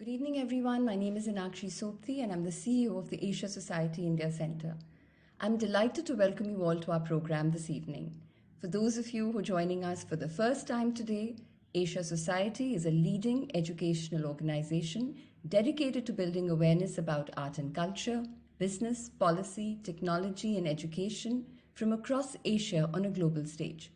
Good evening, everyone. My name is Anahita Dhondy, and I'm the CEO of the Asia Society India Center. I'm delighted to welcome you all to our program this evening. For those of you who are joining us for the first time today, Asia Society is a leading educational organization dedicated to building awareness about art and culture, business, policy, technology, and education from across Asia on a global stage.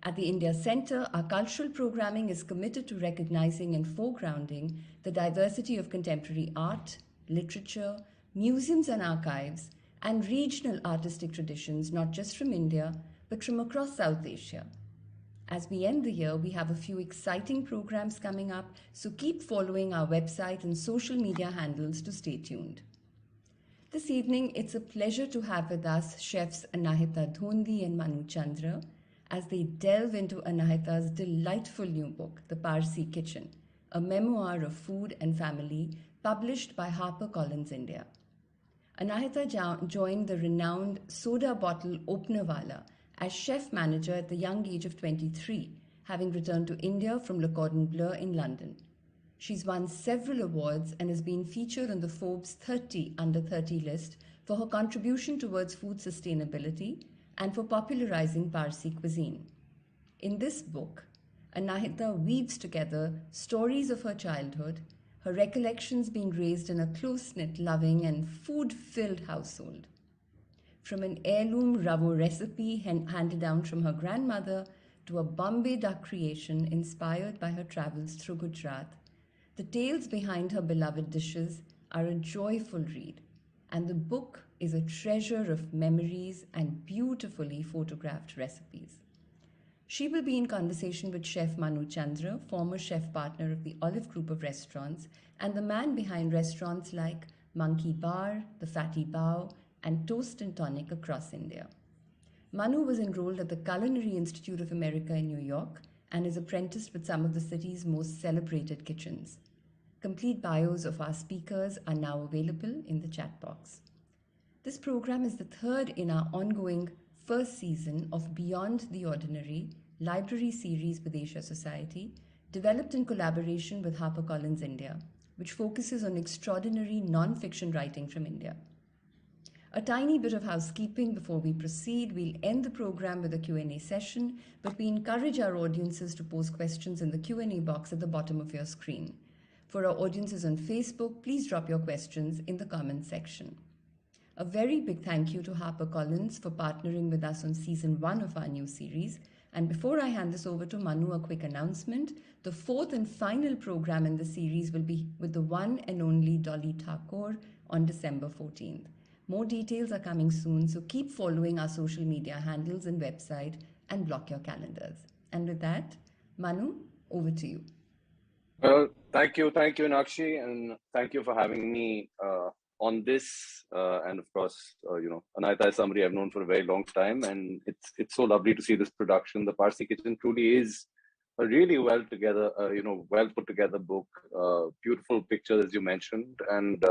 At the India Center, our cultural programming is committed to recognizing and foregrounding the diversity of contemporary art, literature, museums and archives, and regional artistic traditions, not just from India, but from across South Asia. As we end the year, we have a few exciting programs coming up, so keep following our website and social media handles to stay tuned. This evening, it's a pleasure to have with us chefs Anahita Dhondy and Manu Chandra as they delve into Anahita's delightful new book, The Parsi Kitchen, a memoir of food and family published by HarperCollins India. Anahita joined the renowned soda bottle openerwala as chef manager at the young age of 23, having returned to India from Le Cordon Bleu in London. She's won several awards and has been featured on the Forbes 30 Under 30 list for her contribution towards food sustainability and for popularizing Parsi cuisine. In this book, Anahita weaves together stories of her childhood, her recollections being raised in a close-knit, loving and food-filled household. From an heirloom ravo recipe handed down from her grandmother to a Bombay duck creation inspired by her travels through Gujarat, the tales behind her beloved dishes are a joyful read, and the book is a treasure of memories and beautifully photographed recipes. She will be in conversation with Chef Manu Chandra, former chef partner of the Olive Group of restaurants and the man behind restaurants like Monkey Bar, The Fatty Bow, and Toast and Tonic across India. Manu was enrolled at the Culinary Institute of America in New York and is apprenticed with some of the city's most celebrated kitchens. Complete bios of our speakers are now available in the chat box. This program is the third in our ongoing first season of Beyond the Ordinary library series with Asia Society, developed in collaboration with HarperCollins India, which focuses on extraordinary non-fiction writing from India. A tiny bit of housekeeping before we proceed. We'll end the program with a Q&A session, but we encourage our audiences to post questions in the Q&A box at the bottom of your screen. For our audiences on Facebook, please drop your questions in the comments section. A very big thank you to HarperCollins for partnering with us on season 1 of our new series. And before I hand this over to Manu, a quick announcement. The fourth and final program in the series will be with the one and only Dolly Thakur on December 14th. More details are coming soon, so keep following our social media handles and website and block your calendars. And with that, Manu, over to you. Thank you, Nakshi, and thank you for having me on this. And of course, Anahita is somebody I've known for a very long time, and it's so lovely to see this production. The Parsi Kitchen truly is a really well put together book. Beautiful pictures, as you mentioned, and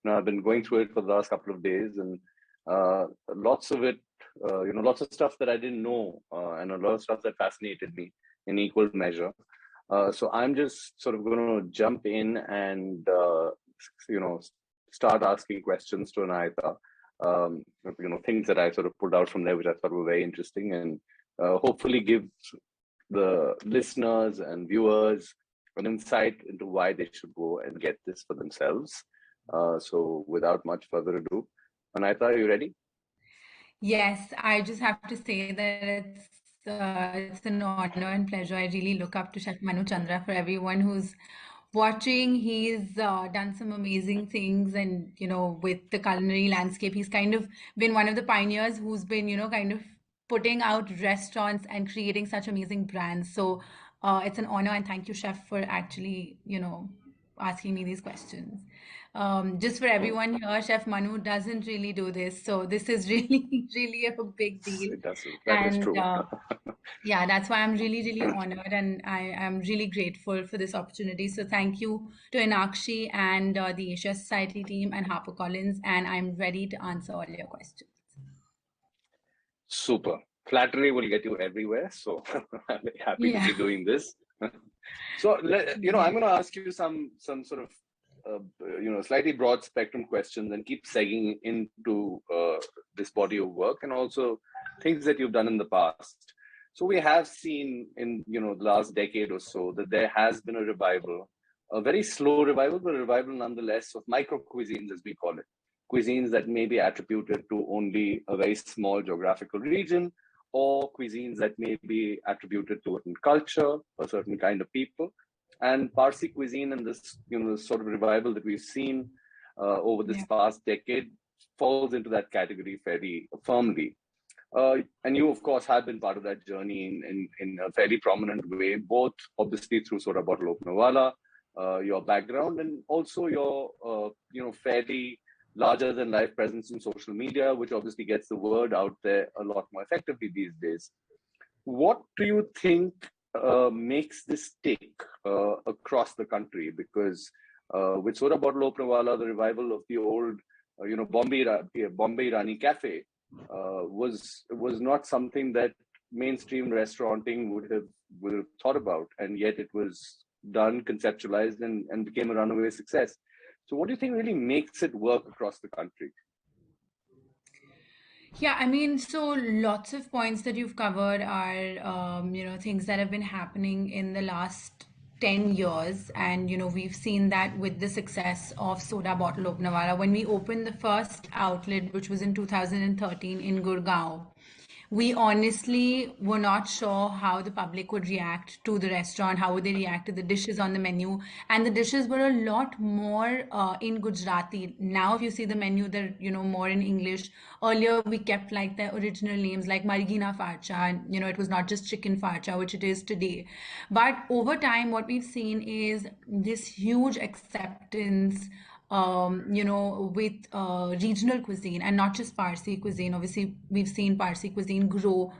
I've been going through it for the last couple of days, and lots of it, lots of stuff that I didn't know, and a lot of stuff that fascinated me in equal measure. So I'm just sort of going to jump in and start asking questions to Anahita. Things that I sort of pulled out from there, which I thought were very interesting, and hopefully give the listeners and viewers an insight into why they should go and get this for themselves. So without much further ado, Anahita, are you ready? Yes, I just have to say that it's an honor and pleasure. I really look up to Chef Manu Chandra. For everyone who's watching, he's done some amazing things, and with the culinary landscape, he's kind of been one of the pioneers who's been kind of putting out restaurants and creating such amazing brands. So it's an honor, and thank you, Chef, for actually asking me these questions. Just for everyone here, Chef Manu doesn't really do this, so this is really, really a big deal. It doesn't. That is true. Yeah, that's why I'm really, really honored, and I am really grateful for this opportunity. So thank you to Anakshi and the Asia Society team and HarperCollins, and I'm ready to answer all your questions. Super. Flattery will get you everywhere, so I'm happy to be doing this. So, I'm Yes. going to ask you some sort of slightly broad spectrum questions and keep segging into this body of work, and also things that you've done in the past. So we have seen in the last decade or so that there has been a revival, a very slow revival, but a revival nonetheless, of micro cuisines, as we call it, cuisines that may be attributed to only a very small geographical region, or cuisines that may be attributed to a certain culture, a certain kind of people. And Parsi cuisine and this, sort of revival that we've seen over this Yeah. past decade falls into that category fairly firmly. And you, of course, have been part of that journey in a fairly prominent way, both obviously through Soda Bottle Openawala, your background, and also your, fairly larger than life presence in social media, which obviously gets the word out there a lot more effectively these days. What do you think makes this tick across the country? Because with Soda Bottle Openawala, the revival of the old, Bombay Rani Cafe was not something that mainstream restauranting would have thought about, and yet it was done, conceptualized, and became a runaway success. So, what do you think really makes it work across the country? Yeah, I mean, so lots of points that you've covered are, things that have been happening in the last 10 years. And, we've seen that with the success of Soda Bottle Openawala. When we opened the first outlet, which was in 2013 in Gurgaon, we honestly were not sure how the public would react to the restaurant, how would they react to the dishes on the menu. And the dishes were a lot more in Gujarati. Now, if you see the menu, they're, more in English. Earlier, we kept like the original names like Margina Farcha, and, it was not just chicken farcha, which it is today. But over time, what we've seen is this huge acceptance with regional cuisine, and not just Parsi cuisine. Obviously, we've seen Parsi cuisine grow,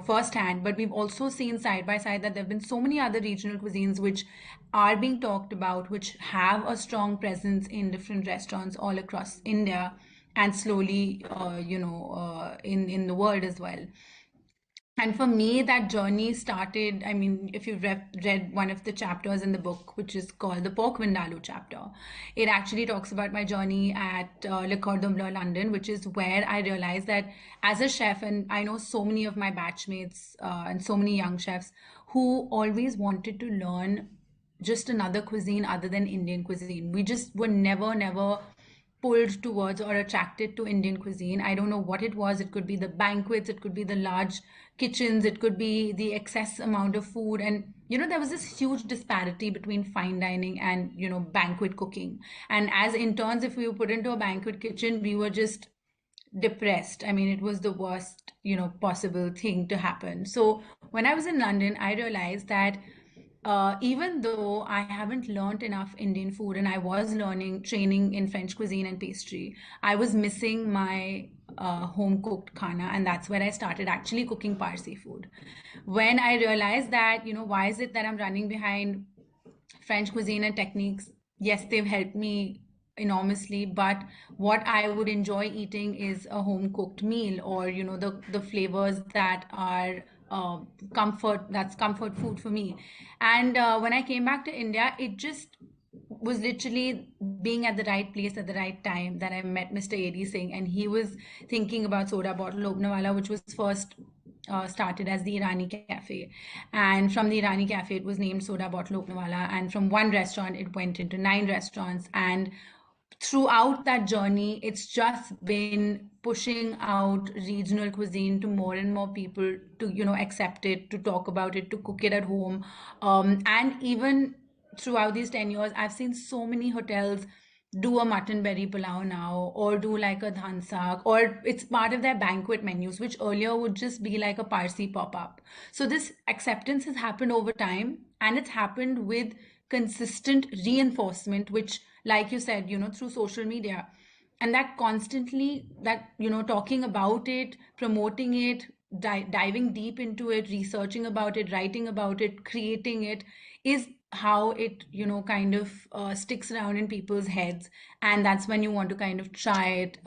firsthand, but we've also seen side by side that there have been so many other regional cuisines which are being talked about, which have a strong presence in different restaurants all across India, and slowly, in the world as well. And for me, that journey started. I mean, if you've read one of the chapters in the book, which is called the Pork Vindaloo chapter, it actually talks about my journey at Le Cordon Bleu, London, which is where I realized that as a chef, and I know so many of my batchmates and so many young chefs who always wanted to learn just another cuisine other than Indian cuisine. We just were never pulled towards or attracted to Indian cuisine. I don't know what it was. It could be the banquets, it could be the large kitchens, it could be the excess amount of food. And, there was this huge disparity between fine dining and, banquet cooking. And as interns, if we were put into a banquet kitchen, we were just depressed. I mean, it was the worst, possible thing to happen. So when I was in London, I realized that even though I haven't learned enough Indian food, and I was training in French cuisine and pastry, I was missing my home cooked khana, and that's where I started actually cooking Parsi food. When I realized that, why is it that I'm running behind French cuisine and techniques? Yes, they've helped me enormously, but what I would enjoy eating is a home cooked meal, or the flavors that are that's comfort food for me. And when I came back to India, it just was literally being at the right place at the right time that I met Mr. A.D. Singh, and he was thinking about Soda Bottle Openawala, which was first started as the Irani Cafe. And from the Irani Cafe, it was named Soda Bottle Openawala. And from one restaurant, it went into 9 restaurants. And throughout that journey, it's just been pushing out regional cuisine to more and more people to, accept it, to talk about it, to cook it at home. And even throughout these 10 years, I've seen so many hotels do a mutton berry pulao now, or do like a dhan saag, or it's part of their banquet menus, which earlier would just be like a Parsi pop-up. So this acceptance has happened over time, and it's happened with consistent reinforcement, which, like you said, through social media. And that constantly, that, talking about it, promoting it, diving deep into it, researching about it, writing about it, creating it, is how it, kind of sticks around in people's heads. And that's when you want to kind of try it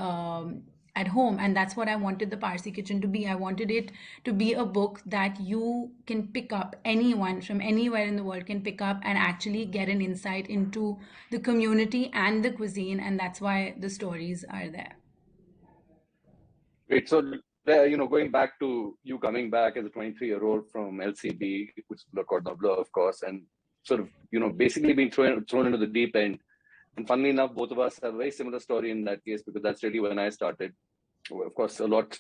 at home. And that's what I wanted the Parsi Kitchen to be. I wanted it to be a book that you can pick up, anyone from anywhere in the world can pick up and actually get an insight into the community and the cuisine. And that's why the stories are there. Great. So, going back to you coming back as a 23-year-old from LCB, which is Le Cordon Bleu, of course, and sort of, basically being thrown into the deep end. And funnily enough, both of us have a very similar story in that case, because that's really when I started. Of course, a lot,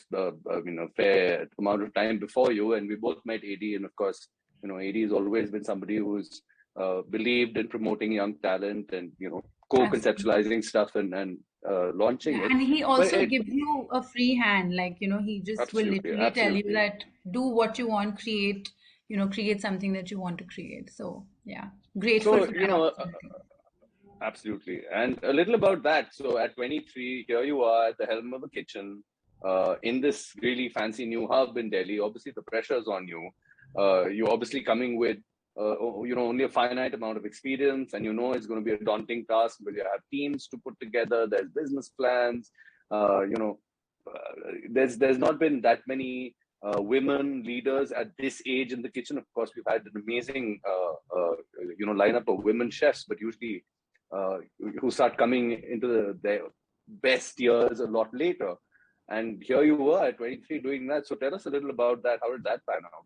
fair amount of time before you, and we both met AD. And of course, AD has always been somebody who's believed in promoting young talent and, co-conceptualizing stuff and launching Yeah, it. and he But also gives you a free hand, like, he just will absolutely, literally tell you absolutely. that do what you want, create something that you want to create. So, yeah, grateful So, for that opportunity. absolutely. And a little about that. So at 23, here you are at the helm of a kitchen in this really fancy new hub in Delhi. Obviously, the pressure's on you. You're obviously coming with, only a finite amount of experience, and it's going to be a daunting task because you have teams to put together. There's business plans. Uh, you know, there's not been that many women leaders at this age in the kitchen. Of course, we've had an amazing, lineup of women chefs, but usually who start coming into their best years a lot later. And here you were at 23 doing that. So tell us a little about that. How did that pan out?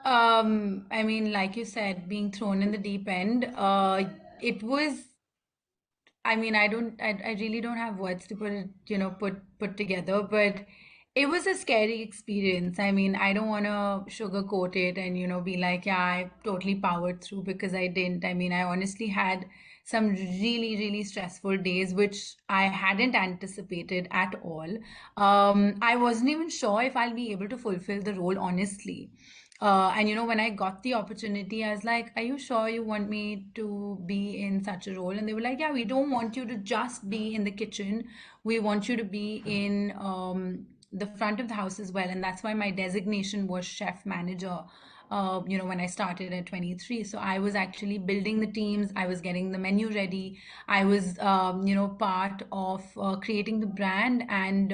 I mean, like you said, being thrown in the deep end, it was, I mean, I really don't have words to put it, put together, but it was a scary experience. I mean, I don't want to sugarcoat it and, be like, yeah, I totally powered through, because I didn't. I mean, I honestly had some really, really stressful days, which I hadn't anticipated at all. I wasn't even sure if I'll be able to fulfill the role, honestly. And when I got the opportunity, I was like, "Are you sure you want me to be in such a role?" And they were like, "Yeah, we don't want you to just be in the kitchen. We want you to be in the front of the house as well." And that's why my designation was chef manager. When I started at 23. So I was actually building the teams, I was getting the menu ready, I was, part of creating the brand and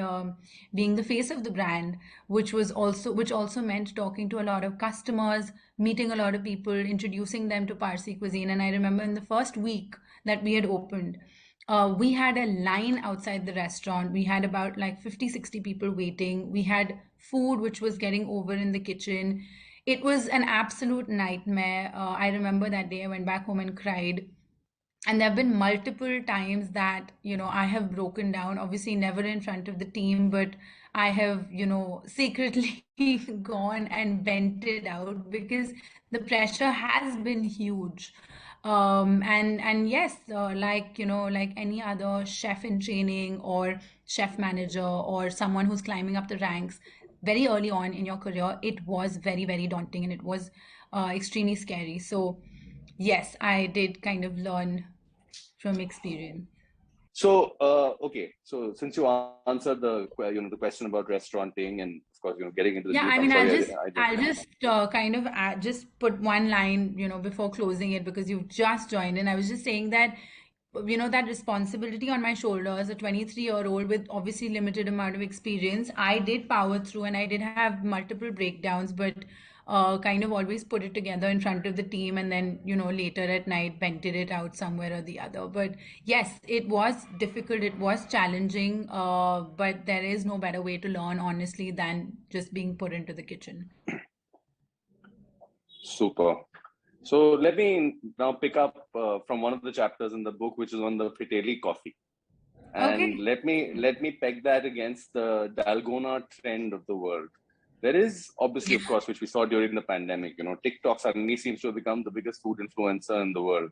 being the face of the brand, which also meant talking to a lot of customers, meeting a lot of people, introducing them to Parsi cuisine. And I remember in the first week that we had opened, we had a line outside the restaurant. We had about like 50, 60 people waiting. We had food which was getting over in the kitchen. It was an absolute nightmare. I remember that day I went back home and cried. And there have been multiple times that, I have broken down, obviously never in front of the team, but I have, secretly gone and vented out because the pressure has been huge. And yes, like any other chef in training or chef manager or someone who's climbing up the ranks very early on in your career, it was very, very daunting, and it was extremely scary. So yes, I did kind of learn from experience. So, okay. So since you answered the question about restauranting and of course, getting into the Yeah, deep, I I'm mean, sorry, I I'll jumped in. just kind of just put one line, before closing it, because you've just joined in. I was just saying that, that responsibility on my shoulders, a 23-year-old with obviously limited amount of experience, I did power through and I did have multiple breakdowns, but kind of always put it together in front of the team, and then, later at night vented it out somewhere or the other. But yes, it was difficult, it was challenging, but there is no better way to learn, honestly, than just being put into the kitchen. Super. So let me now pick up from one of the chapters in the book, which is on the Fiteli coffee. And Okay. let me peg that against the Dalgona trend of the world. There is obviously, of course, which we saw during the pandemic. TikTok suddenly seems to have become the biggest food influencer in the world.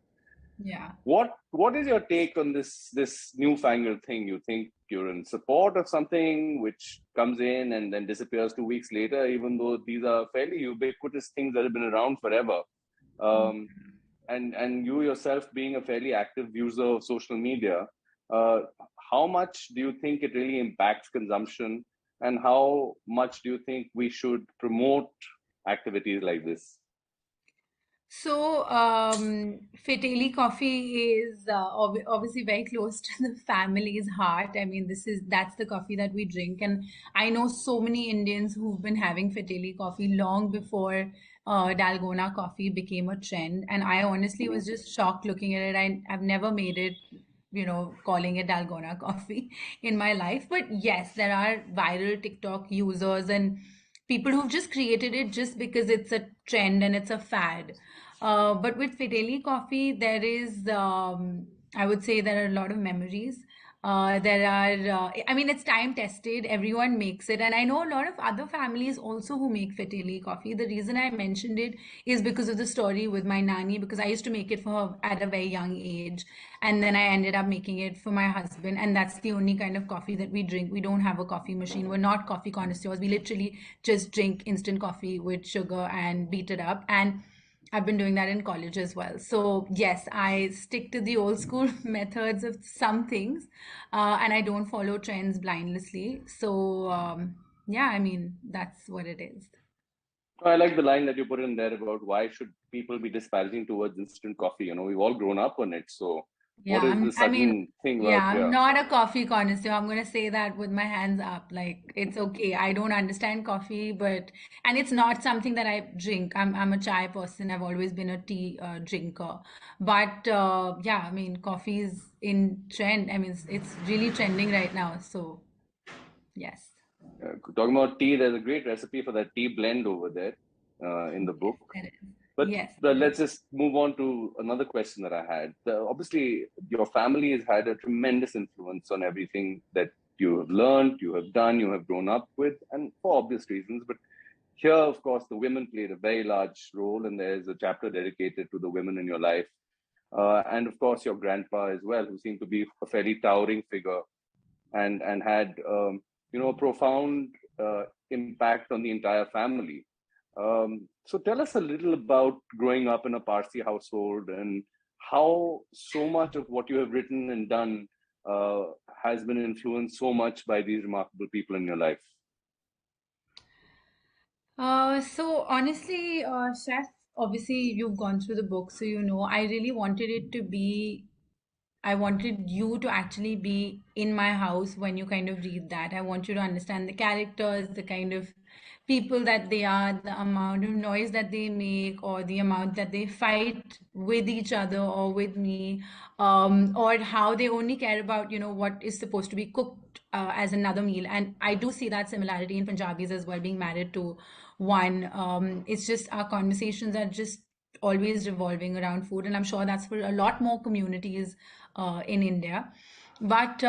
Yeah. What is your take on this newfangled thing? You think you're in support of something which comes in and then disappears 2 weeks later, even though these are fairly ubiquitous things that have been around forever. Um, and you yourself being a fairly active user of social media, uh, how much do you think it really impacts consumption, and how much do you think we should promote activities like this? So, Fiteli coffee is obviously very close to the family's heart. I mean, that's the coffee that we drink, and I know so many Indians who've been having Fiteli coffee long before Dalgona coffee became a trend. And I honestly Mhm. was just shocked looking at it. I've never made it, calling it Dalgona coffee in my life. But yes, there are viral TikTok users and people who've just created it just because it's a trend and it's a fad. But with Fideli coffee, I would say there are a lot of memories. I mean, it's time tested. Everyone makes it. And I know a lot of other families also who make Fideli coffee. The reason I mentioned it is because of the story with my nanny, because I used to make it for her at a very young age. And then I ended up making it for my husband. And that's the only kind of coffee that we drink. We don't have a coffee machine. We're not coffee connoisseurs. We literally just drink instant coffee with sugar and beat it up. And I've been doing that in college as well. So, yes, I stick to the old school methods of some things, and I don't follow trends blindlessly. So, yeah, I mean, that's what it is. I like the line that you put in there about why should people be disparaging towards instant coffee? We've all grown up on it. So Yeah, what is the sudden thing yeah, about I'm here? not a coffee connoisseur. I'm gonna say that with my hands up. Like, it's okay. I don't understand coffee, and it's not something that I drink. I'm a chai person. I've always been a tea drinker. But yeah, I mean, coffee is in trend. I mean, it's really trending right now. So, yes. Talking about tea, there's a great recipe for that tea blend over there in the book. There is. But Yes, there is. let's just move on to another question that I had. Obviously, your family has had a tremendous influence on everything that you have learned, you have done, you have grown up with, and for obvious reasons. But here, of course, the women played a very large role, and there's a chapter dedicated to the women in your life. And of course, your grandpa as well, who seemed to be a fairly towering figure and had a profound impact on the entire family. So tell us a little about growing up in a Parsi household and how so much of what you have written and done uh, has been influenced so much by these remarkable people in your life. So honestly, Chef, obviously you've gone through the book, so I really wanted it to be I wanted you to actually be in my house when you kind of read that. I want you to understand the characters, the kind of people that they are, the amount of noise that they make, or the amount that they fight with each other or with me, or how they only care about, what is supposed to be cooked as another meal. And I do see that similarity in Punjabis as well, being married to one. It's just our conversations are just always revolving around food, and I'm sure that's for a lot more communities in India. But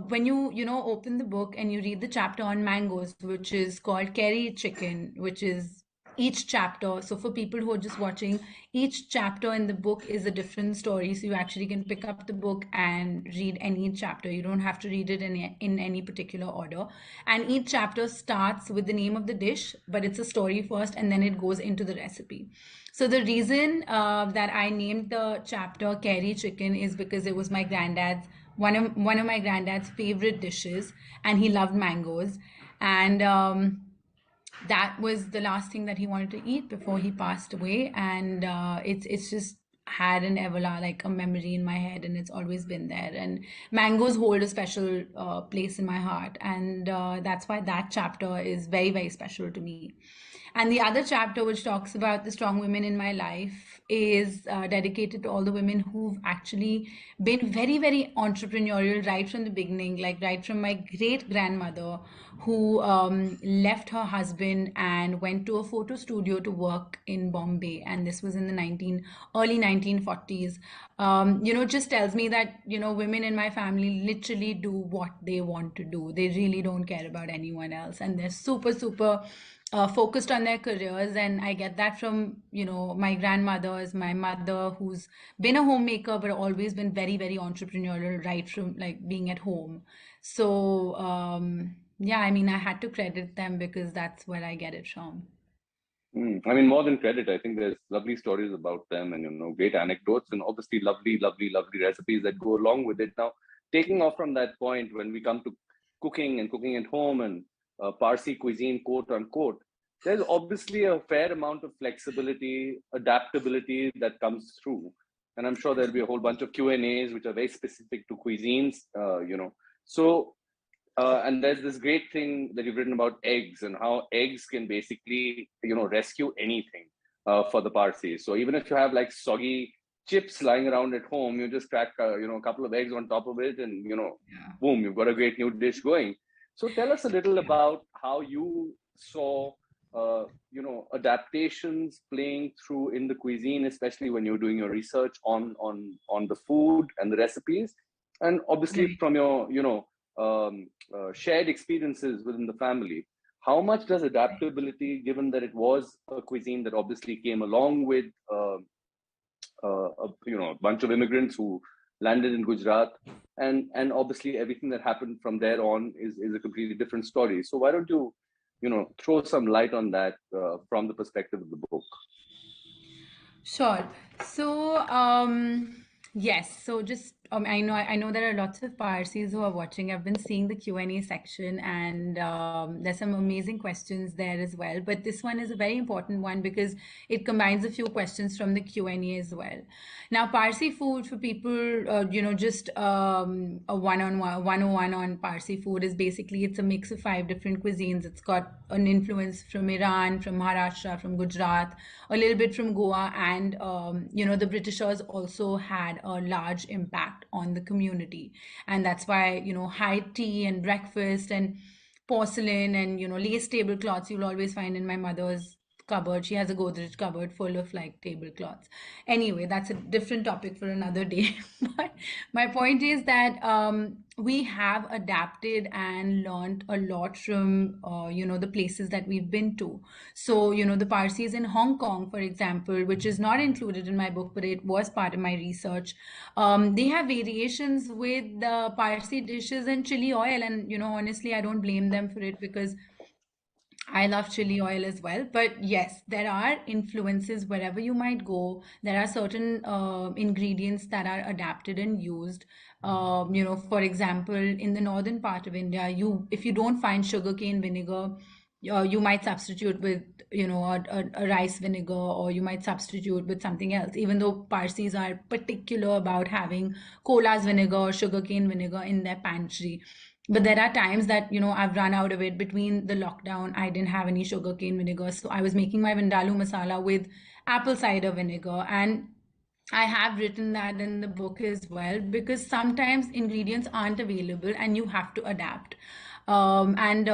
when you open the book and you read the chapter on mangoes, which is called Curry Chicken, which is each chapter. So for people who are just watching, each chapter in the book is a different story. So you actually can pick up the book and read any chapter. You don't have to read it in any particular order. And each chapter starts with the name of the dish, but it's a story first, and then it goes into the recipe. So the reason that I named the chapter Curry Chicken is because it was my granddad's one of my granddad's favorite dishes, and he loved mangoes, and that was the last thing that he wanted to eat before he passed away. And it's just had an like a memory in my head, and it's always been there. And mangoes hold a special place in my heart, and that's why that chapter is very, very special to me. And the other chapter, which talks about the strong women in my life, is dedicated to all the women who've actually been very, very entrepreneurial right from the beginning, like right from my great grandmother, who left her husband and went to a photo studio to work in Bombay. And this was in the early 1940s. Just tells me that, women in my family literally do what they want to do. They really don't care about anyone else. And they're super, super focused on their careers. And I get that from my grandmothers, my mother, who's been a homemaker but always been very, very entrepreneurial right from like being at home. So yeah, I mean, I had to credit them because that's where I get it from. I mean, more than credit, I think there's lovely stories about them and, great anecdotes and obviously lovely, lovely, lovely recipes that go along with it. Now, taking off from that point, when we come to cooking and cooking at home and Parsi cuisine, quote unquote, there's obviously a fair amount of flexibility, adaptability that comes through. And I'm sure there'll be a whole bunch of Q&As which are very specific to cuisines, So, and there's this great thing that you've written about eggs and how eggs can basically, rescue anything for the Parsis. So even if you have like soggy chips lying around at home, you just crack, a couple of eggs on top of it and, boom, you've got a great new dish going. So tell us a little about how you saw, adaptations playing through in the cuisine, especially when you're doing your research on the food and the recipes, and obviously from your, shared experiences within the family. How much does adaptability, given that it was a cuisine that obviously came along with, a bunch of immigrants who landed in Gujarat, and obviously everything that happened from there on is a completely different story. So why don't you, throw some light on that from the perspective of the book? Sure. So, yes. So just I know there are lots of Parsis who are watching. I've been seeing the Q&A section, and there's some amazing questions there as well. But this one is a very important one because it combines a few questions from the Q&A as well. Now, Parsi food for people, just a 101 on Parsi food is basically it's a mix of 5 different cuisines. It's got an influence from Iran, from Maharashtra, from Gujarat, a little bit from Goa, and the Britishers also had a large impact on the community, and that's why high tea and breakfast and porcelain and lace tablecloths you'll always find in my mother's cupboard. She has a Godrej cupboard full of like tablecloths. Anyway, that's a different topic for another day. But my point is that we have adapted and learned a lot from the places that we've been to. So the Parsis in Hong Kong, for example, which is not included in my book, but it was part of my research. They have variations with the Parsi dishes and chili oil, and honestly, I don't blame them for it because I love chili oil as well. But yes, there are influences wherever you might go. There are certain ingredients that are adapted and used. For example, in the northern part of India, if you don't find sugarcane vinegar, you might substitute with a rice vinegar, or you might substitute with something else. Even though Parsis are particular about having colas vinegar or sugarcane vinegar in their pantry. But there are times that, I've run out of it. Between the lockdown, I didn't have any sugarcane vinegar. So I was making my Vindaloo masala with apple cider vinegar. And I have written that in the book as well, because sometimes ingredients aren't available and you have to adapt. And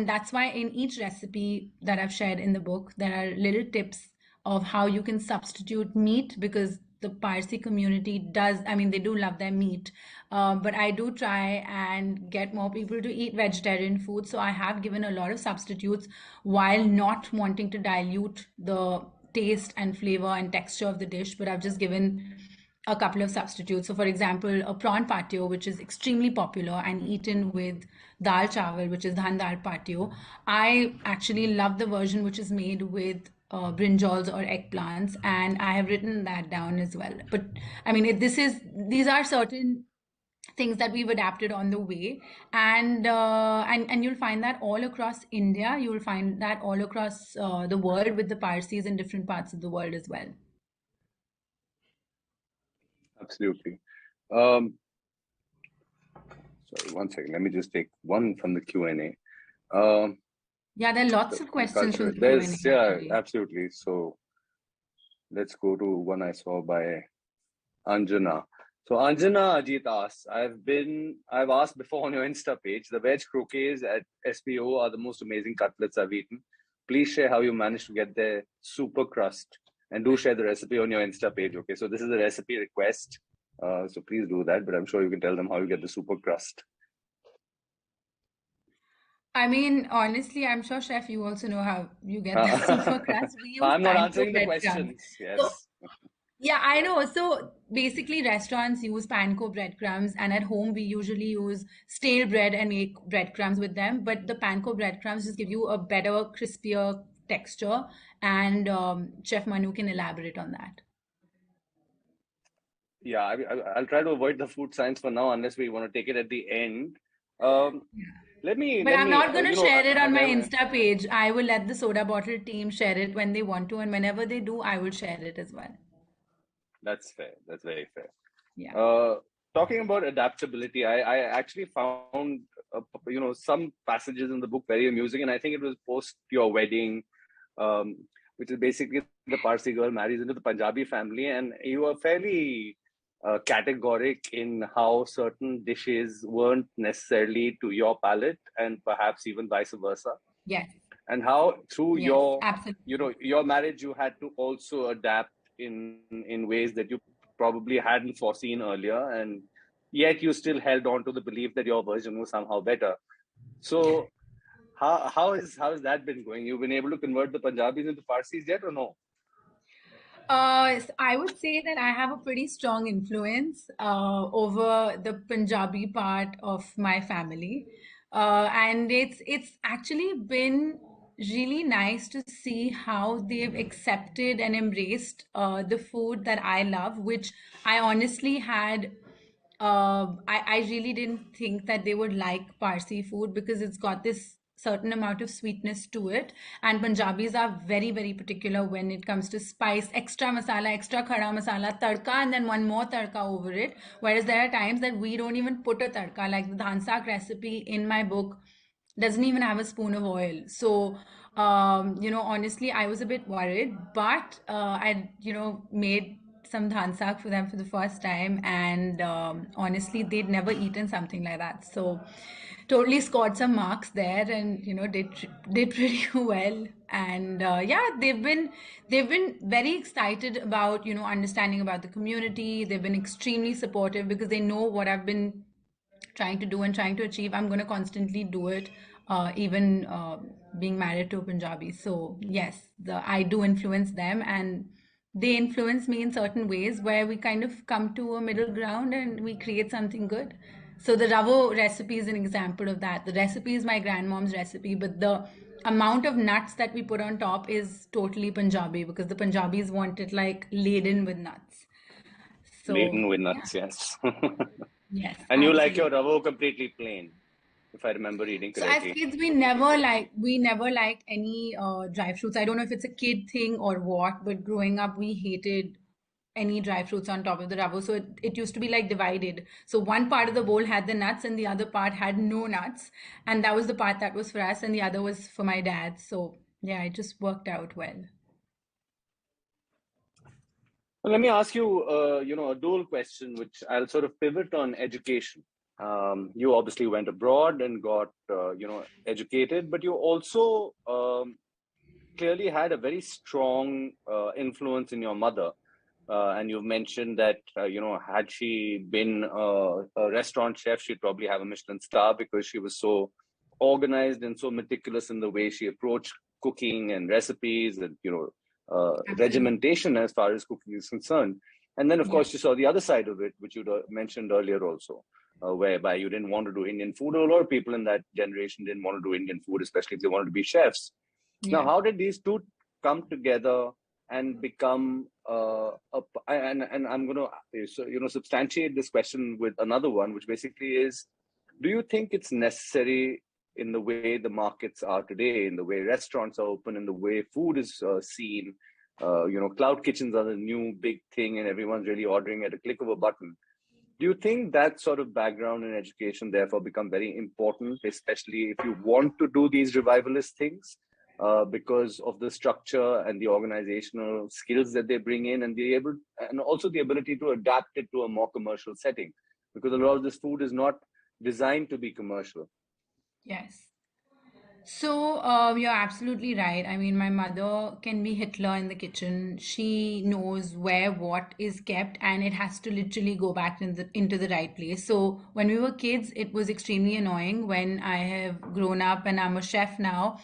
that's why in each recipe that I've shared in the book, there are little tips of how you can substitute meat, because the Parsi community they do love their meat. But I do try and get more people to eat vegetarian food. So I have given a lot of substitutes while not wanting to dilute the taste and flavor and texture of the dish, but I've just given a couple of substitutes. So for example, a prawn patio, which is extremely popular and eaten with dal chawal, which is dhan dal patio. I actually love the version which is made with brinjals or eggplants, and I have written that down as well. But I mean, these are certain things that we've adapted on the way, and you'll find that all across India. You'll find that all across the world with the Parsis in different parts of the world as well. Absolutely. Sorry, one second. Let me just take one from the Q&A. Yeah, there are lots of questions from the There's, Q&A. yeah, Actually. absolutely. So let's go to one I saw by Anjana. So Anjana Ajit asks, I've asked before on your Insta page, the veg croquets at SPO are the most amazing cutlets I've eaten. Please share how you managed to get their super crust, and do share the recipe on your Insta page. Okay, so this is a recipe request. So please do that, but I'm sure you can tell them how you get the super crust. I mean, honestly, I'm sure, Chef, you also know how you get the super crust. We use I'm not panko answering the breadcrumbs. questions. Yes. So, yeah, I know. So basically, restaurants use panko breadcrumbs, and at home we usually use stale bread and make breadcrumbs with them. But the panko breadcrumbs just give you a better, crispier texture, and Chef Manu can elaborate on that. Yeah, I'll try to avoid the food science for now, unless we want to take it at the end. But I'm not going to share it on my I Insta page. I will let the soda bottle team share it when they want to, and whenever they do, I will share it as well. That's fair. That's very fair. Yeah. Talking about adaptability, I actually found some passages in the book very amusing, and I think it was post your wedding, um, which is basically the Parsi girl marries into the Punjabi family, and you were fairly categoric in how certain dishes weren't necessarily to your palate, and perhaps even vice versa. Yes. And how through Yes, absolutely. your marriage you had to also adapt in ways that you probably hadn't foreseen earlier, and yet you still held on to the belief that your version was somehow better. So how has that been going? You've been able to convert the Punjabis into Parsis yet, or no? I would say that I have a pretty strong influence over the Punjabi part of my family, and it's actually been really nice to see how they've accepted and embraced the food that I love, which I honestly had. I really didn't think that they would like Parsi food because it's got this certain amount of sweetness to it. And Punjabis are very, very particular when it comes to spice, extra masala, extra khada masala, tadka, and then one more tadka over it. Whereas there are times that we don't even put a tadka, like the dhan sak recipe in my book doesn't even have a spoon of oil. So, honestly, I was a bit worried, but made some dhan sak for them for the first time, and honestly, they'd never eaten something like that. So, totally scored some marks there, and did pretty well. And yeah, they've been very excited about understanding about the community. They've been extremely supportive because they know what I've been trying to do and trying to achieve. I'm going to constantly do it, even being married to a Punjabi. So yes, I do influence them, and they influence me in certain ways where we kind of come to a middle ground and we create something good. So the ravo recipe is an example of that. The recipe is my grandmom's recipe, but the amount of nuts that we put on top is totally Punjabi because the Punjabis want it like laden with nuts. So Laden with yeah, nuts, yes. yes, And you like your absolutely. ravo completely plain, if I remember reading So as correctly. kids, we never liked any dry fruits. I don't know if it's a kid thing or what, but growing up, we hated any dry fruits on top of the ravo. So it used to be like divided. So one part of the bowl had the nuts and the other part had no nuts. And that was the part that was for us and the other was for my dad. So yeah, it just worked out well. Well, let me ask you, a dual question, which I'll sort of pivot on education. You obviously went abroad and got, educated, but you also clearly had a very strong influence in your mother. And you've mentioned that, had she been a restaurant chef, she'd probably have a Michelin star because she was so organized and so meticulous in the way she approached cooking and recipes and, Absolutely. regimentation as far as cooking is concerned. And then, of Yeah. course, you saw the other side of it, which you mentioned earlier also, whereby you didn't want to do Indian food. A lot of people in that generation didn't want to do Indian food, especially if they wanted to be chefs. Now, Yeah. how did these two come together and become and I'm going to substantiate this question with another one, which basically is, do you think it's necessary in the way the markets are today, in the way restaurants are open, in the way food is seen? Cloud kitchens are the new big thing, and everyone's really ordering at a click of a button. Do you think that sort of background in education therefore become very important, especially if you want to do these revivalist things, because of the structure and the organizational skills that they bring in, and also the ability to adapt it to a more commercial setting, because a lot of this food is not designed to be commercial. Yes. So, you're absolutely right. I mean, my mother can be Hitler in the kitchen. She knows where what is kept, and it has to literally go back into the right place. So, when we were kids, it was extremely annoying. When I have grown up and I'm a chef now,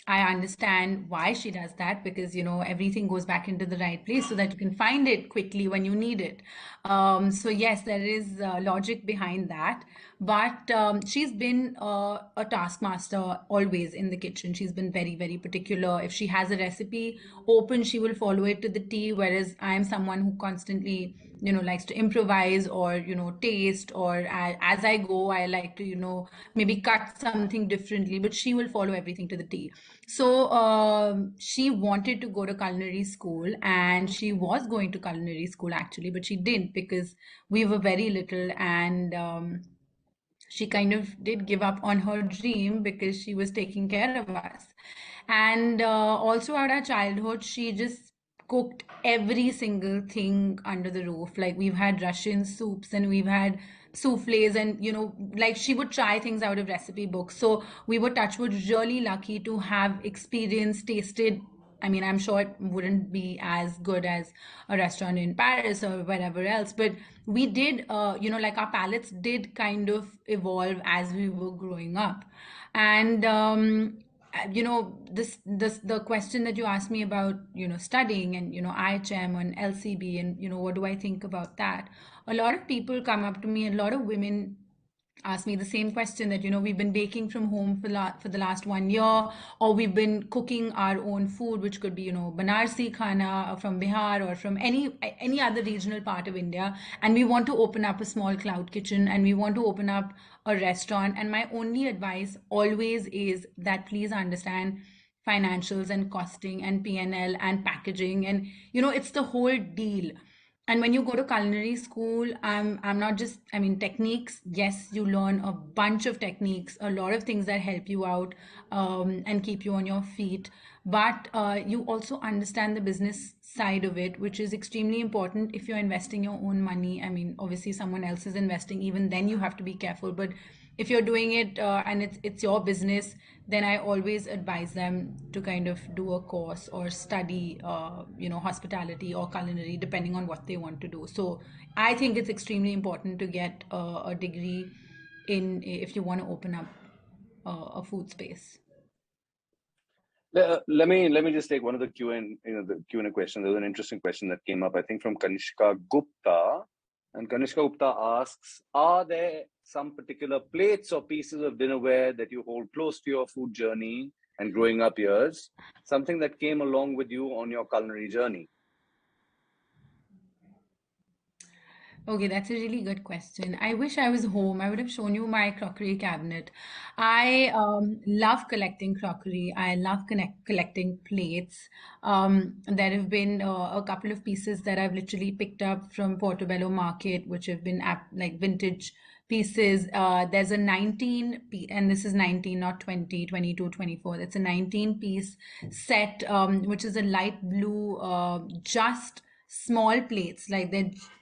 I understand why she does that because everything goes back into the right place so that you can find it quickly when you need it. So yes, there is logic behind that. But she's been a taskmaster always in the kitchen. She's been very, very particular. If she has a recipe open, she will follow it to the T. Whereas I am someone who constantly likes to improvise or, taste, or as I go, I like to, maybe cut something differently, but she will follow everything to the T. So she wanted to go to culinary school, and she was going to culinary school actually, but she didn't because we were very little, and she kind of did give up on her dream because she was taking care of us. And also, out our childhood, she just cooked every single thing under the roof. Like, we've had Russian soups and we've had souffles, and like, she would try things out of recipe books. So we were, touchwood, really lucky to have experienced, tasted. I mean, I'm sure it wouldn't be as good as a restaurant in Paris or wherever else, but we did, like, our palates did kind of evolve as we were growing up. And the question that you asked me about, studying and, IHM and LCB, and, what do I think about that? A lot of people come up to me, and a lot of women ask me the same question, that, we've been baking from home for the last 1 year, or we've been cooking our own food, which could be, Banarsi khana from Bihar or from any other regional part of India, and we want to open up a small cloud kitchen, and we want to open up a restaurant. And my only advice always is that please understand financials and costing and P&L and packaging, and it's the whole deal. And when you go to culinary school, I'm not just, I mean, techniques. Yes, you learn a bunch of techniques, a lot of things that help you out, and keep you on your feet. But you also understand the business side of it, which is extremely important if you're investing your own money. I mean, obviously, someone else is investing. Even then, you have to be careful. But if you're doing it, and it's your business, then I always advise them to kind of do a course or study, hospitality or culinary, depending on what they want to do. So I think it's extremely important to get a degree in, if you want to open up a food space. Let me just take one of the the Q&A question. There was an interesting question that came up, I think, from Kanishka Gupta. And Kanishka Gupta asks, are there some particular plates or pieces of dinnerware that you hold close to your food journey and growing up years? Something that came along with you on your culinary journey? Okay, that's a really good question. I wish I was home. I would have shown you my crockery cabinet. I love collecting crockery. I love collecting plates. There have been a couple of pieces that I've literally picked up from Portobello Market, which have been like vintage pieces. There's a 19 piece, and this is 19, not 20, 22, 24. That's a 19-piece set, which is a light blue, just small plates. Like,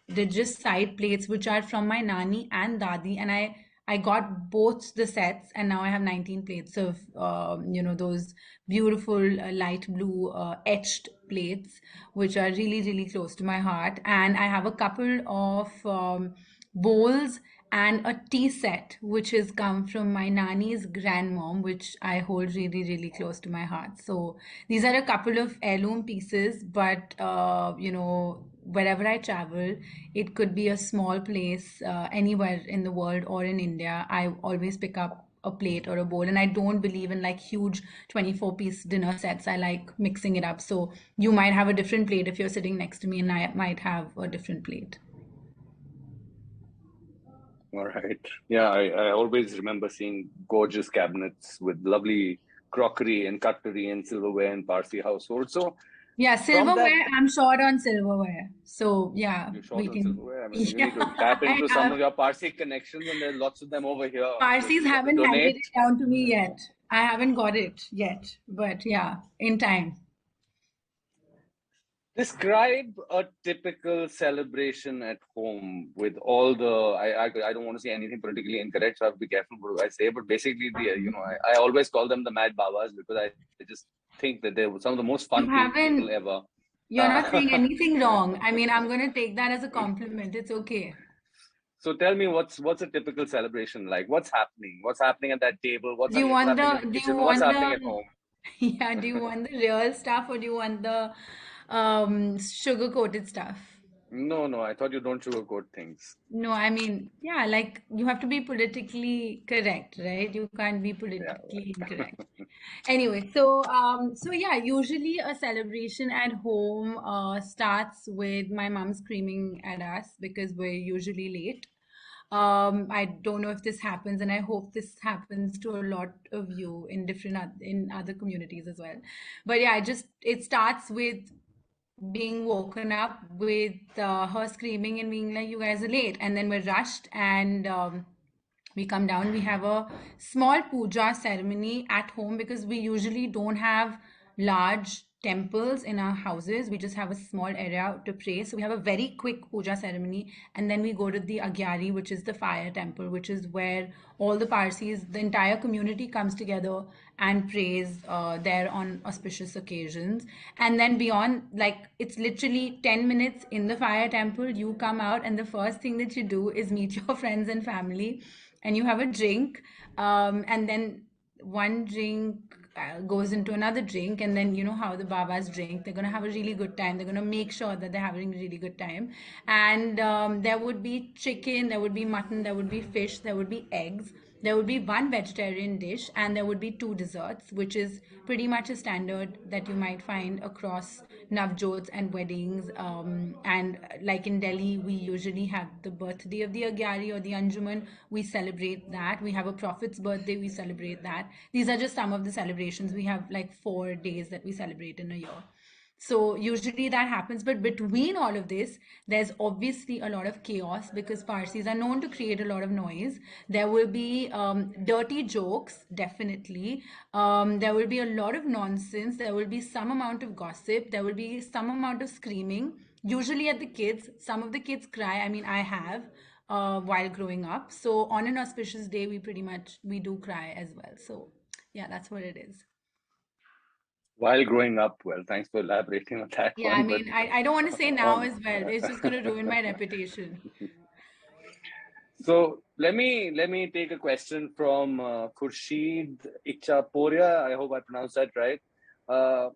they're just side plates, which are from my nani and dadi, and I got both the sets, and now I have 19 plates of those beautiful light blue etched plates, which are really, really close to my heart. And I have a couple of bowls and a tea set, which has come from my nani's grandmom, which I hold really, really close to my heart. So these are a couple of heirloom pieces, but wherever I travel, it could be a small place, anywhere in the world or in India, I always pick up a plate or a bowl. And I don't believe in like huge 24-piece dinner sets. I like mixing it up. So you might have a different plate if you're sitting next to me, and I might have a different plate. All right. Yeah, I always remember seeing gorgeous cabinets with lovely crockery and cutlery and silverware in Parsi household. So yeah, from that, silverware, I'm short on silverware. So yeah, you're short we on can. silverware. I mean, you need to Yeah, tap I into some have. of your Parsi connections, and there's lots of them over here. Parsis You have to haven't handed donate. it down to me yet. I haven't got it yet, but yeah, in time. Describe a typical celebration at home with all the. I don't want to say anything politically incorrect, so I have to be careful what I say. But basically, I always call them the Mad Babas because I just think that they're some of the most You fun people haven't, ever. you're not saying anything wrong. I mean, I'm going to take that as a compliment. It's okay. So tell me, what's a typical celebration like? What's happening? What's happening at that table? What's Do you want happening in the, the do you kitchen? What's want happening at the, home? yeah, do you want the real stuff, or do you want the sugar-coated stuff? No, I thought you don't sugarcoat things. No, I mean, yeah, like, you have to be politically correct, right? You can't be Yeah. politically incorrect. Anyway, so yeah, usually a celebration at home starts with my mom screaming at us because we're usually late. I don't know if this happens, and I hope this happens to a lot of you in in other communities as well. But yeah, it starts with being woken up with her screaming and being like, "You guys are late," and then we're rushed and. We come down, we have a small puja ceremony at home because we usually don't have large temples in our houses. We just have a small area to pray. So we have a very quick puja ceremony, and then we go to the Agyari, which is the fire temple, which is where all the Parsis, the entire community comes together and prays there on auspicious occasions. And then beyond, like, it's literally 10 minutes in the fire temple. You come out, and the first thing that you do is meet your friends and family, and you have a drink, and then one drink goes into another drink, and then you know how the babas drink. They're going to have a really good time. They're going to make sure that they're having a really good time. And there would be chicken, there would be mutton, there would be fish, there would be eggs, there would be one vegetarian dish, and there would be two desserts, which is pretty much a standard that you might find across navjots and weddings. And like in Delhi, we usually have the birthday of the Agyari or the Anjuman. We celebrate that. We have a prophet's birthday. We celebrate that. These are just some of the celebrations. We have like 4 days that we celebrate in a year. So usually that happens, but between all of this, there's obviously a lot of chaos because Parsis are known to create a lot of noise. There will be dirty jokes, definitely. There will be a lot of nonsense. There will be some amount of gossip. There will be some amount of screaming. Usually at the kids, some of the kids cry. I mean, I have while growing up. So on an auspicious day, we do cry as well. So yeah, that's what it is. While growing up, well, thanks for elaborating on that Yeah, I one. But mean, I don't want to say now on as well. It's just going to ruin my reputation. so let me take a question from Khurshid Ichaporia. I hope I pronounced that right. Uh,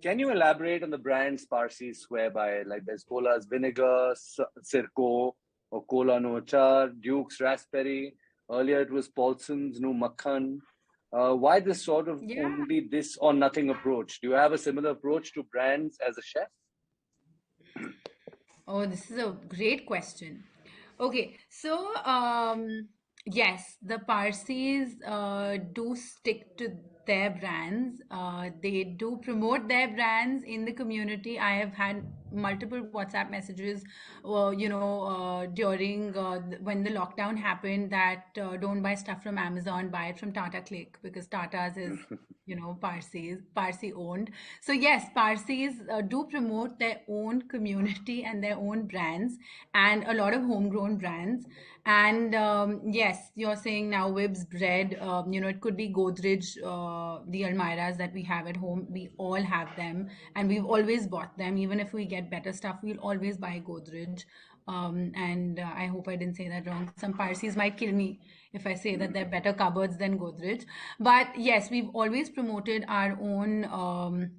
can you elaborate on the brands Parsis swear by? Like there's Cola's Vinegar, Sirko, or Cola No Achar, Duke's Raspberry. Earlier it was Paulson's No Makhan. Why this sort of Yeah. only this or nothing approach? Do you have a similar approach to brands as a chef? Oh, this is a great question. Okay, so yes, the Parsis do stick to their brands. They do promote their brands in the community. I have had multiple WhatsApp messages, during when the lockdown happened, that don't buy stuff from Amazon, buy it from Tata Click because Tata's is Parsi owned. So yes, Parsis do promote their own community and their own brands, and a lot of homegrown brands. And yes, you're saying now Wibs bread, it could be Godrej, the almiras that we have at home. We all have them, and we've always bought them. Even if we get better stuff, we'll always buy Godrej. And I hope I didn't say that wrong. Some Parsis might kill me if I say that they're better cupboards than Godrej. But yes, we've always promoted our own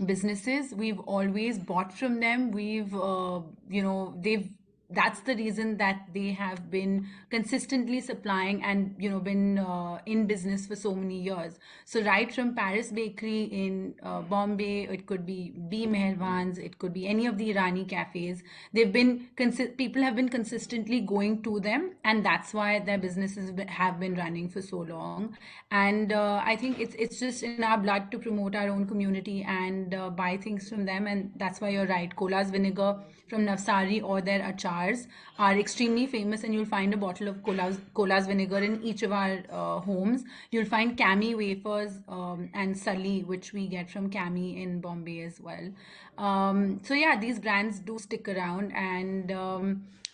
businesses. We've always bought from them. They've that's the reason that they have been consistently supplying and been in business for so many years. So right from Paris Bakery in Bombay, it could be B Meherwan's, it could be any of the Irani cafes. People have been consistently going to them, and that's why their businesses have been running for so long. And I think it's just in our blood to promote our own community and buy things from them. And that's why you're right. Cola's Vinegar from Navsari or their achars are extremely famous, and you'll find a bottle of Cola's Vinegar in each of our homes. You'll find Cami wafers and Sully, which we get from Cami in Bombay as well. So yeah, these brands do stick around. And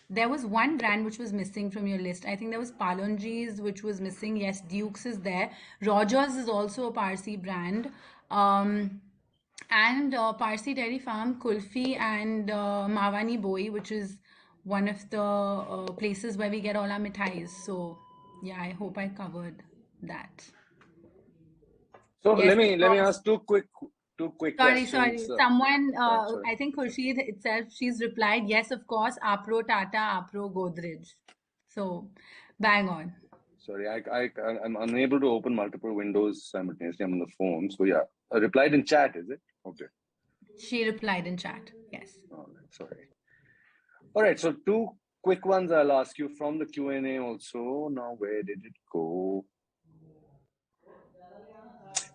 there was one brand which was missing from your list. I think there was Palonji's, which was missing. Yes, Duke's is there. Rogers is also a Parsi brand. And Parsi Dairy Farm, Kulfi, and Mawani Boi, which is one of the places where we get all our mithais. So yeah, I hope I covered that. So Yes, let me ask two quick sorry. questions. Someone, Sorry. I think Khurshid itself, she's replied, yes, of course, Apro Tata, Apro Godrej. So bang on. Sorry, I'm unable to open multiple windows simultaneously. I'm on the phone. So yeah, replied in chat, is it? Okay. She replied in chat. Yes. All right, sorry. All right, so two quick ones I'll ask you from the Q&A also. Now, where did it go?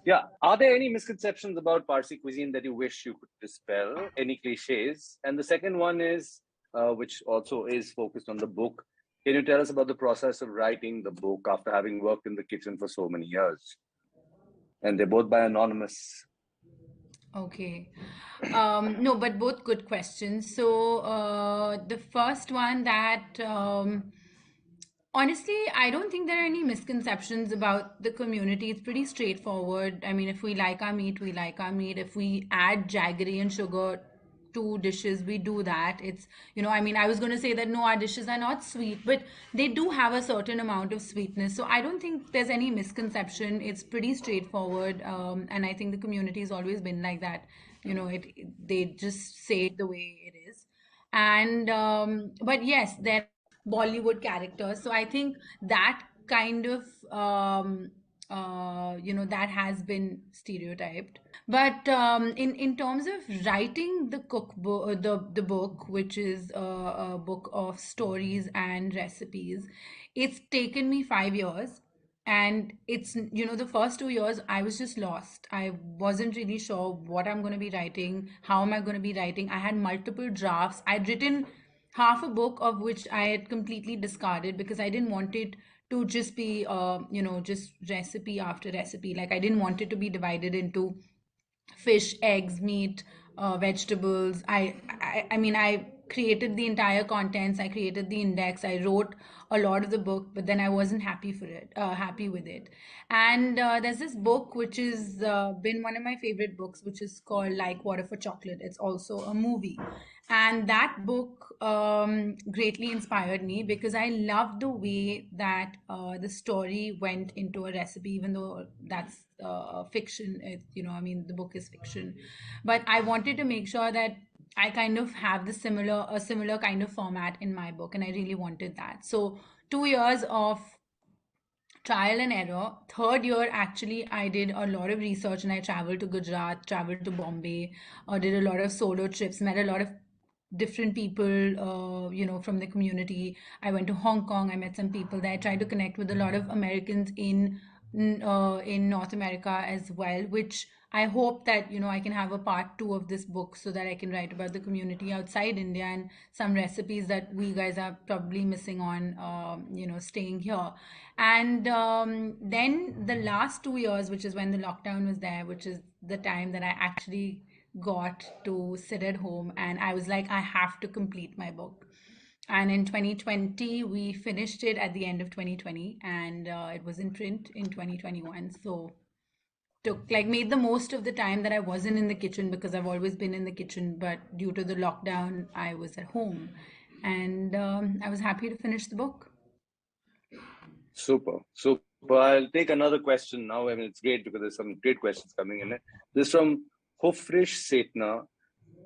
Yeah, are there any misconceptions about Parsi cuisine that you wish you could dispel? Any cliches? And the second one is, which also is focused on the book. Can you tell us about the process of writing the book after having worked in the kitchen for so many years? And they're both by anonymous. Okay. No, but both good questions. So, the first one that honestly, I don't think there are any misconceptions about the community. It's pretty straightforward. I mean, if we like our meat, we like our meat. If we add jaggery and sugar to dishes, we do that. It's, I mean, I was going to say that no, our dishes are not sweet, but they do have a certain amount of sweetness. So I don't think there's any misconception. It's pretty straightforward. And I think the community has always been like that. They just say it the way it is. And but yes, there Bollywood characters. So I think that kind of that has been stereotyped. But in terms of writing the cookbook, the book, which is a book of stories and recipes, it's taken me 5 years. And it's, the first 2 years, I was just lost. I wasn't really sure what I'm going to be writing, how am I going to be writing. I had multiple drafts. I'd written half a book of which I had completely discarded because I didn't want it to just be, just recipe after recipe. Like I didn't want it to be divided into fish, eggs, meat, vegetables. I mean, I created the entire contents. I created the index. I wrote a lot of the book, but then I wasn't happy with it. And there's this book which has been one of my favorite books, which is called Like Water for Chocolate. It's also a movie. And that book greatly inspired me because I loved the way that the story went into a recipe, even though that's fiction. I mean, the book is fiction, but I wanted to make sure that I kind of have a similar kind of format in my book, and I really wanted that. So 2 years of trial and error. Third year, actually, I did a lot of research and I traveled to Gujarat, traveled to Bombay, did a lot of solo trips, met a lot of different people, from the community. I went to Hong Kong. I met some people there. I tried to connect with a lot of Americans in North America as well, which I hope that I can have a part 2 of this book so that I can write about the community outside India and some recipes that we guys are probably missing on, staying here. And then the last 2 years, which is when the lockdown was there, which is the time that I actually got to sit at home, and I was like, I have to complete my book. And in 2020, we finished it at the end of 2020, and it was in print in 2021. So made the most of the time that I wasn't in the kitchen, because I've always been in the kitchen, but due to the lockdown, I was at home, and I was happy to finish the book. Super. I'll take another question now. I mean, it's great because there's some great questions coming in. This is from Hofrish Setna.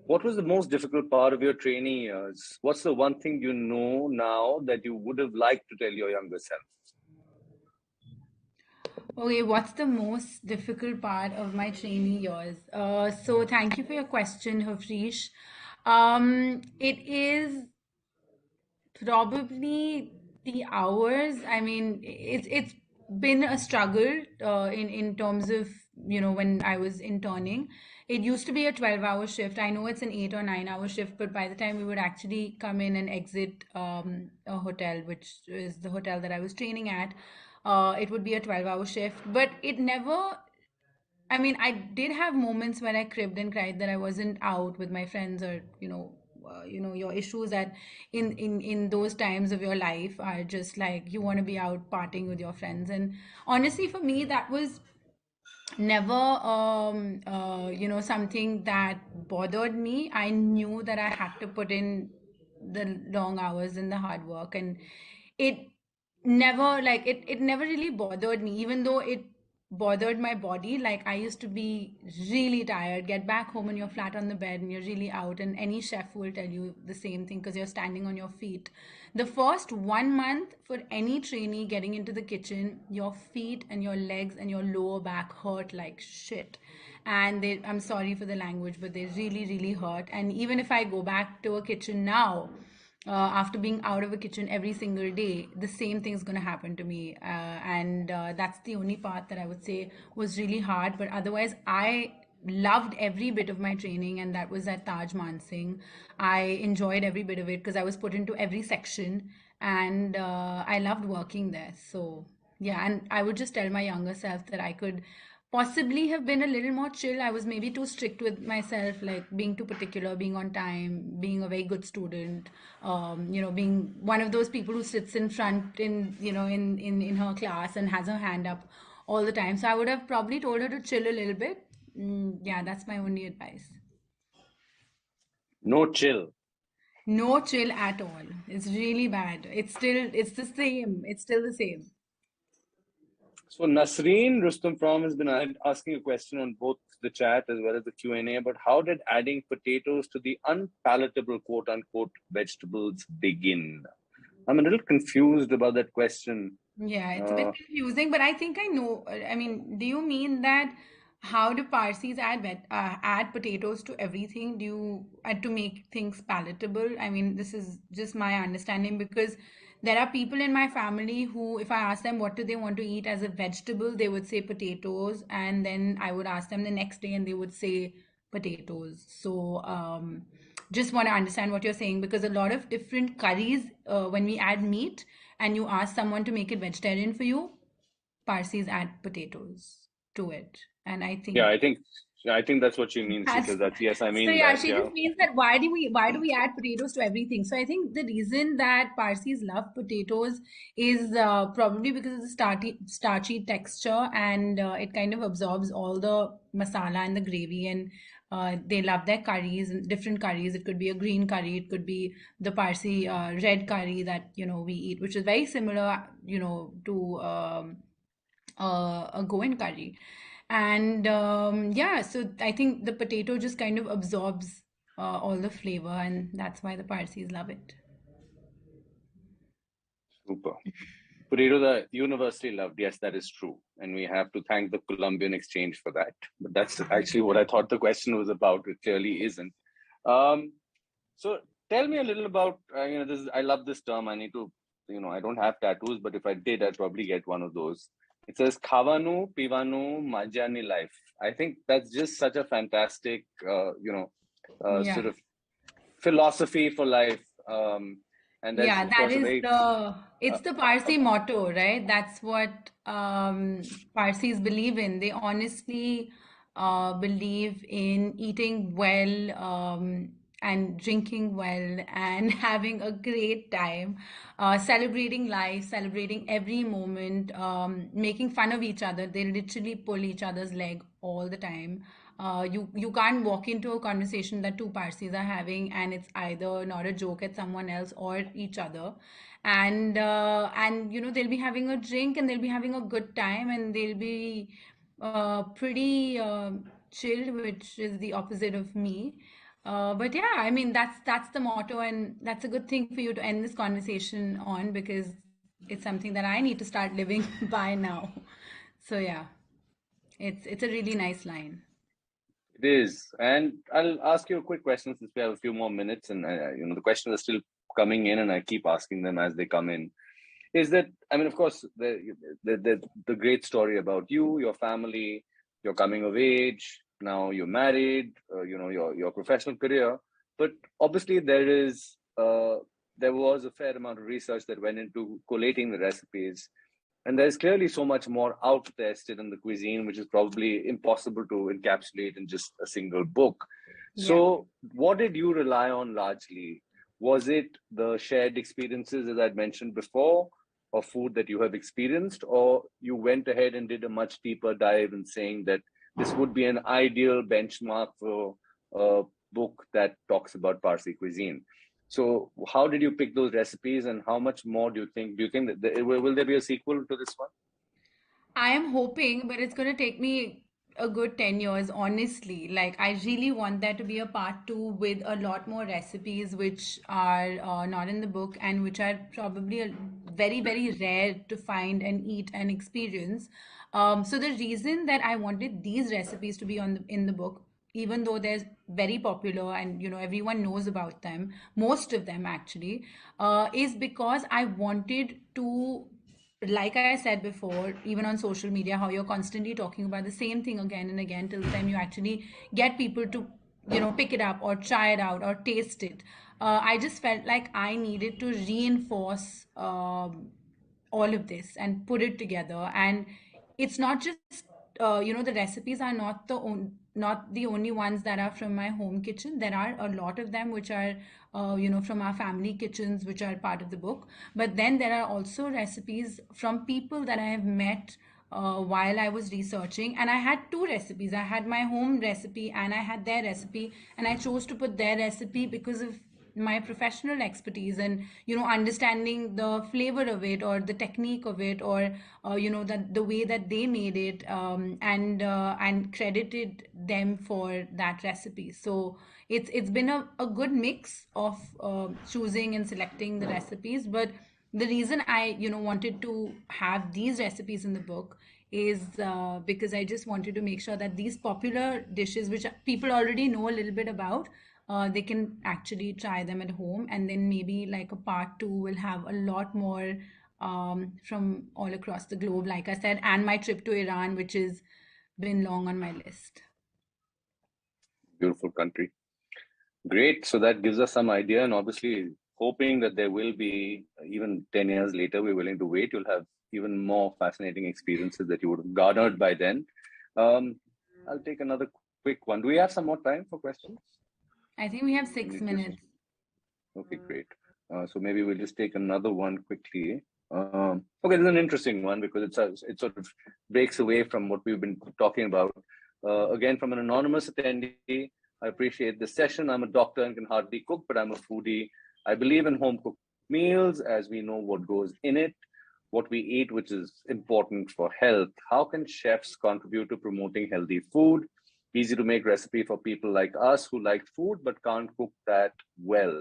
What was the most difficult part of your training years? What's the one thing you know now that you would have liked to tell your younger self? Okay, what's the most difficult part of my training years? So thank you for your question, Hafrish. It is probably the hours. I mean, it's been a struggle in terms of, when I was interning. It used to be a 12-hour shift. I know it's an 8 or 9-hour shift, but by the time we would actually come in and exit a hotel, which is the hotel that I was training at, it would be a 12-hour shift. But it never, I mean, I did have moments where I cribbed and cried that I wasn't out with my friends, or your issues that in those times of your life are just like you want to be out partying with your friends. And honestly, for me, that was never something that bothered me. I knew that I had to put in the long hours and the hard work, and it never really bothered me, even though it bothered my body. Like I used to be really tired, get back home and you're flat on the bed and you're really out, and any chef will tell you the same thing because you're standing on your feet. The first 1 month for any trainee getting into the kitchen, your feet and your legs and your lower back hurt like shit. And I'm sorry for the language, but they really, really hurt. And even if I go back to a kitchen now, after being out of a kitchen every single day, the same thing's going to happen to me. And that's the only part that I would say was really hard. But otherwise, I loved every bit of my training, and that was at Taj Mansingh. I enjoyed every bit of it because I was put into every section, and I loved working there. So, yeah, and I would just tell my younger self that I could possibly have been a little more chill. I was maybe too strict with myself, like being too particular, being on time, being a very good student, being one of those people who sits in front in her class and has her hand up all the time. So I would have probably told her to chill a little bit. Yeah, that's my only advice. No chill. No chill at all. It's really bad. It's the same. It's still the same. So Nasreen Rustum from has been asking a question on both the chat as well as the Q&A about how did adding potatoes to the unpalatable quote unquote vegetables begin? I'm a little confused about that question. Yeah, it's a bit confusing, but I think I know. I mean, do you mean that how do Parsis add potatoes to everything? Do you to make things palatable? I mean, this is just my understanding because there are people in my family who, if I ask them what do they want to eat as a vegetable, they would say potatoes, and then I would ask them the next day, and they would say potatoes. So, just want to understand what you're saying because a lot of different curries, when we add meat and you ask someone to make it vegetarian for you, Parsis add potatoes to it. And I Yeah, think I think that's what she means. She that's says that. Yes, I so mean yeah, that. she Yeah. just means that why do we add potatoes to everything? So I think the reason that Parsis love potatoes is probably because of the starchy texture, and it kind of absorbs all the masala and the gravy, and they love their curries and different curries. It could be a green curry, it could be the Parsi red curry that we eat, which is very similar to a Goan curry. And yeah, so I think the potato just kind of absorbs all the flavor, and that's why the Parsis love it. Super. Potatoes are universally loved. Yes, that is true. And we have to thank the Colombian exchange for that. But that's actually what I thought the question was about. It clearly isn't. So tell me a little about, I love this term. I need to, I don't have tattoos, but if I did, I'd probably get one of those. It says Khavanu, Pivanu, Majani life. I think that's just such a fantastic, Yeah. sort of philosophy for life. And there's, Yeah, of that course, a is very, it's the Parsi motto, right? That's what Parsis believe in. They honestly believe in eating well, and drinking well, and having a great time, celebrating life, celebrating every moment, making fun of each other. They literally pull each other's leg all the time. You can't walk into a conversation that two Parsis are having and it's either not a joke at someone else or each other, and they'll be having a drink and they'll be having a good time and they'll be pretty chilled, which is the opposite of me. But yeah, I mean that's the motto, and that's a good thing for you to end this conversation on because it's something that I need to start living by now. So yeah, it's a really nice line. it is. And I'll ask you a quick question since we have a few more minutes, and the questions are still coming in, and I keep asking them as they come in. Is that, I mean, of course, the great story about you, your family, your coming of age, now you're married, your professional career, but obviously there was a fair amount of research that went into collating the recipes. And there's clearly so much more out there still in the cuisine, which is probably impossible to encapsulate in just a single book. Yeah. So, what did you rely on largely? Was it the shared experiences, as I'd mentioned before, of food that you have experienced, or you went ahead and did a much deeper dive in saying that this would be an ideal benchmark for a book that talks about Parsi cuisine? So how did you pick those recipes, and how much more do you think that will there be a sequel to this one? I am hoping, but it's going to take me a good 10 years, honestly. Like, I really want that to be a part two with a lot more recipes which are not in the book and which are probably very, very rare to find and eat and experience. So the reason that I wanted these recipes to be in the book, even though they're very popular and everyone knows about them, most of them actually, is because I wanted to, like I said before, even on social media, how you're constantly talking about the same thing again and again till the time you actually get people to, pick it up or try it out or taste it. I just felt like I needed to reinforce all of this and put it together. And it's not just, the recipes are not the only ones that are from my home kitchen. There are a lot of them which are, from our family kitchens, which are part of the book. But then there are also recipes from people that I have met while I was researching. And I had two recipes. I had my home recipe and I had their recipe. And I chose to put their recipe because of my professional expertise and understanding the flavor of it or the technique of it or that the way that they made it, and credited them for that recipe. So it's been a good mix of choosing and selecting the recipes. But the reason I wanted to have these recipes in the book is because I just wanted to make sure that these popular dishes which people already know a little bit about, they can actually try them at home. And then maybe like a part two will have a lot more from all across the globe, like I said, and my trip to Iran, which has been long on my list. Beautiful country. Great. So that gives us some idea, and obviously hoping that there will be, even 10 years later, we're willing to wait. You'll have even more fascinating experiences that you would have garnered by then. I'll take another quick one. Do we have some more time for questions? I think we have 6 minutes. Okay, great. So maybe we'll just take another one quickly. Okay, this is an interesting one because it sort of breaks away from what we've been talking about. Again, from an anonymous attendee, I appreciate this session. I'm a doctor and can hardly cook, but I'm a foodie. I believe in home cooked meals as we know what goes in it, what we eat, which is important for health. How can chefs contribute to promoting healthy food? Easy to make recipe for people like us who like food but can't cook that well.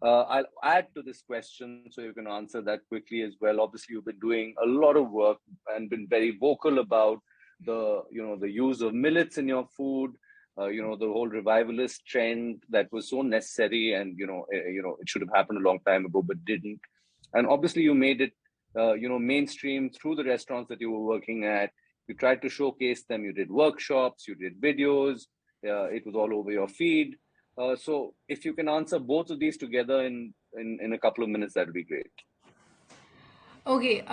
I'll add to this question so you can answer that quickly as well. Obviously, you've been doing a lot of work and been very vocal about the use of millets in your food. The whole revivalist trend that was so necessary, and it should have happened a long time ago but didn't. And obviously, you made it mainstream through the restaurants that you were working at. You tried to showcase them. You did workshops. You did videos. It was all over your feed. So if you can answer both of these together in a couple of minutes, that'd be great. Okay,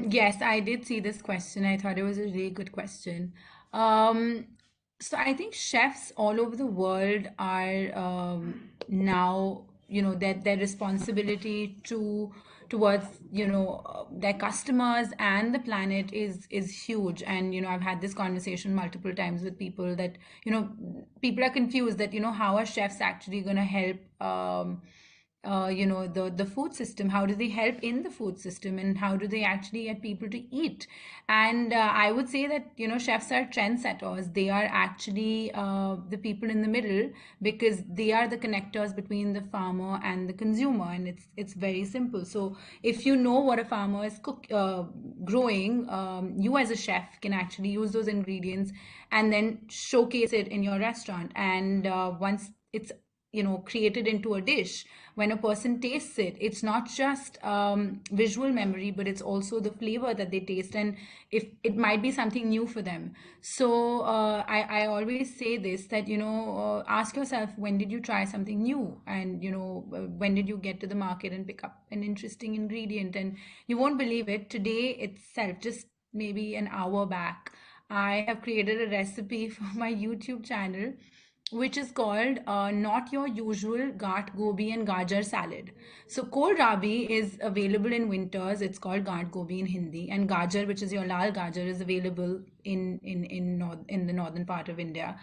yes, I did see this question. I thought it was a really good question. So I think chefs all over the world are now, their responsibility towards, their customers and the planet is huge. And, I've had this conversation multiple times with people that, people are confused that, how are chefs actually going to help the food system. How do they help in the food system, and how do they actually get people to eat? And I would say that chefs are trendsetters. They are actually the people in the middle, because they are the connectors between the farmer and the consumer. And it's very simple. So if you know what a farmer is growing, you as a chef can actually use those ingredients and then showcase it in your restaurant. And once it's created into a dish, when a person tastes it, it's not just visual memory, but it's also the flavor that they taste, and if it might be something new for them. So I always say this, that ask yourself, when did you try something new? And when did you get to the market and pick up an interesting ingredient? And you won't believe it, today itself, just maybe an hour back, I have created a recipe for my YouTube channel, which is called not your usual Ghat Gobi and Gajar salad. So kohlrabi is available in winters. It's called Ghat Gobi in Hindi, and Gajar, which is your lal Gajar, is available in the northern part of India.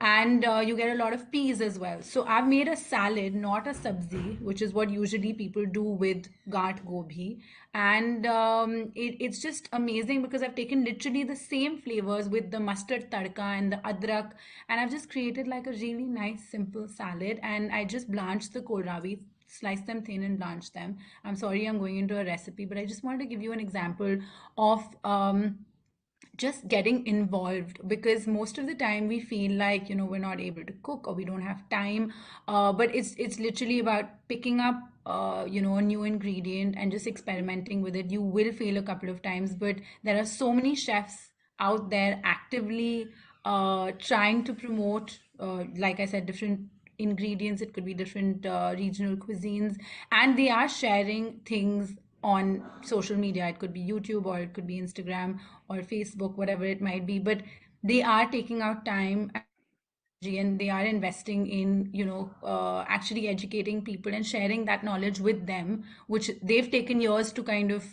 and you get a lot of peas as well. So I've made a salad, not a sabzi, which is what usually people do with gaat gobi. And it's just amazing because I've taken literally the same flavors with the mustard tadka and the adrak, and I've just created like a really nice, simple salad. And I just blanched the kohlrabi, slice them thin and blanch them. I'm sorry I'm going into a recipe, but I just wanted to give you an example of just getting involved, because most of the time we feel like, we're not able to cook or we don't have time, but it's literally about picking up a new ingredient and just experimenting with it. You will fail a couple of times, but there are so many chefs out there actively trying to promote, like I said, different ingredients. It could be different regional cuisines, and they are sharing things on social media. It could be YouTube or it could be Instagram or Facebook, whatever it might be. But they are taking out time and they are investing in, actually educating people and sharing that knowledge with them, which they've taken years to kind of,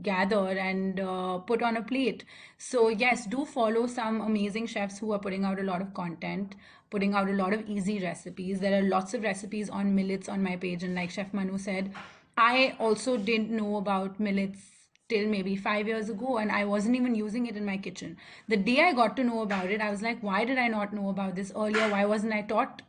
gather and put on a plate. So yes, do follow some amazing chefs who are putting out a lot of content, putting out a lot of easy recipes. There are lots of recipes on millets on my page, and like Chef Manu said, I also didn't know about millets till maybe 5 years ago, and I wasn't even using it in my kitchen. The day I got to know about it, I was like, why did I not know about this earlier? Why wasn't I taught,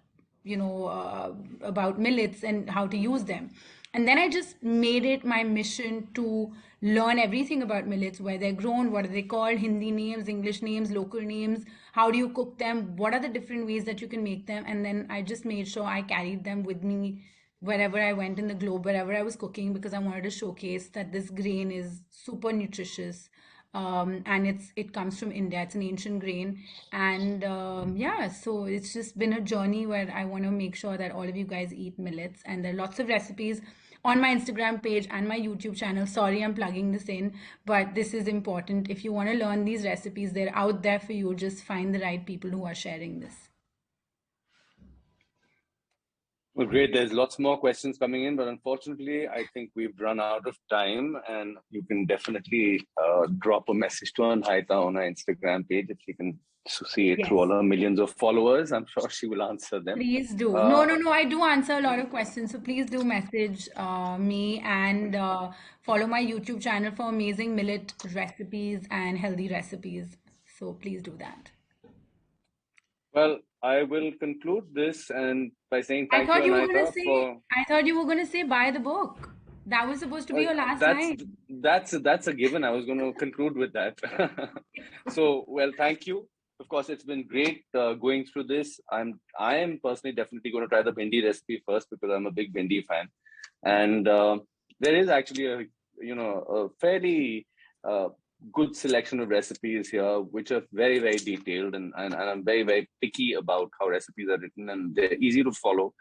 about millets and how to use them? And then I just made it my mission to learn everything about millets, where they're grown, what are they called, Hindi names, English names, local names, how do you cook them, what are the different ways that you can make them. And then I just made sure I carried them with me wherever I went in the globe, wherever I was cooking, because I wanted to showcase that this grain is super nutritious. And it comes from India. It's an ancient grain, and yeah, so it's just been a journey where I want to make sure that all of you guys eat millets, and there are lots of recipes on my Instagram page and my YouTube channel. Sorry, I'm plugging this in, but this is important. If you want to learn these recipes, they're out there for you. Just find the right people who are sharing this. Well, great. There's lots more questions coming in, but unfortunately, I think we've run out of time. And you can definitely drop a message to Anahita on our Instagram page if you can see it through Yes. all her millions of followers. I'm sure she will answer them. Please do. No. I do answer a lot of questions. So please do message me and follow my YouTube channel for amazing millet recipes and healthy recipes. So please do that. Well, I will conclude this and by saying I thank you, thought you were gonna Anahita, say, for I thought you were gonna say buy the book. That was supposed to be your last line. that's a given. I was going to conclude with that. So, well, thank you. Of course, it's been great going through this. I am personally definitely going to try the bindi recipe first because I'm a big bindi fan, and there is actually a fairly good selection of recipes here, which are very, very detailed, and I'm very, very picky about how recipes are written, and they're easy to follow.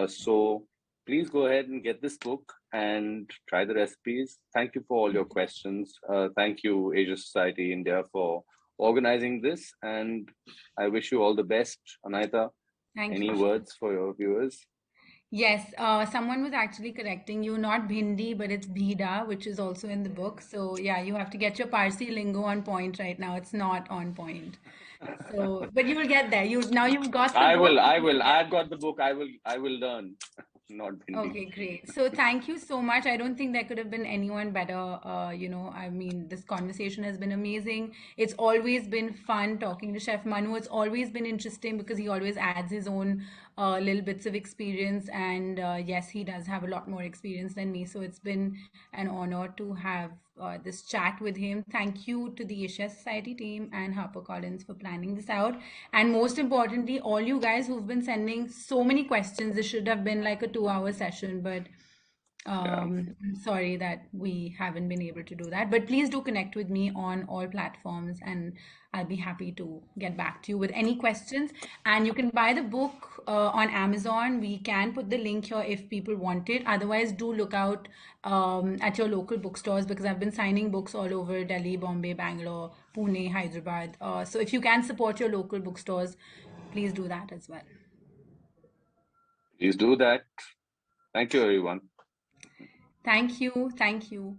So please go ahead and get this book and try the recipes. Thank you for all your questions. Thank you, Asia Society India, for organizing this, and I wish you all the best. Anahita, Thank any you. words for your viewers? Yes, someone was actually correcting you, not bhindi, but it's bhida, which is also in the book. So yeah, you have to get your Parsi lingo on point right now. It's not on point. So, but you will get there. You've got the I book. will. You I will will. get I've got the book. I will learn. Not Hindi. Okay, great. So thank you so much. I don't think there could have been anyone better. I mean, this conversation has been amazing. It's always been fun talking to Chef Manu. It's always been interesting because he always adds his own little bits of experience. And yes, he does have a lot more experience than me. So it's been an honor to have this chat with him. Thank you to the Asia Society team and HarperCollins for planning this out. And most importantly, all you guys who've been sending so many questions. This should have been like a 2 hour session, but I'm sorry that we haven't been able to do that. But please do connect with me on all platforms, and I'll be happy to get back to you with any questions. And you can buy the book on Amazon. We can put the link here if people want it. Otherwise, do look out at your local bookstores, because I've been signing books all over Delhi, Bombay, Bangalore, Pune, Hyderabad. So if you can support your local bookstores, please do that as well. Please do that. Thank you, everyone. Thank you. Thank you.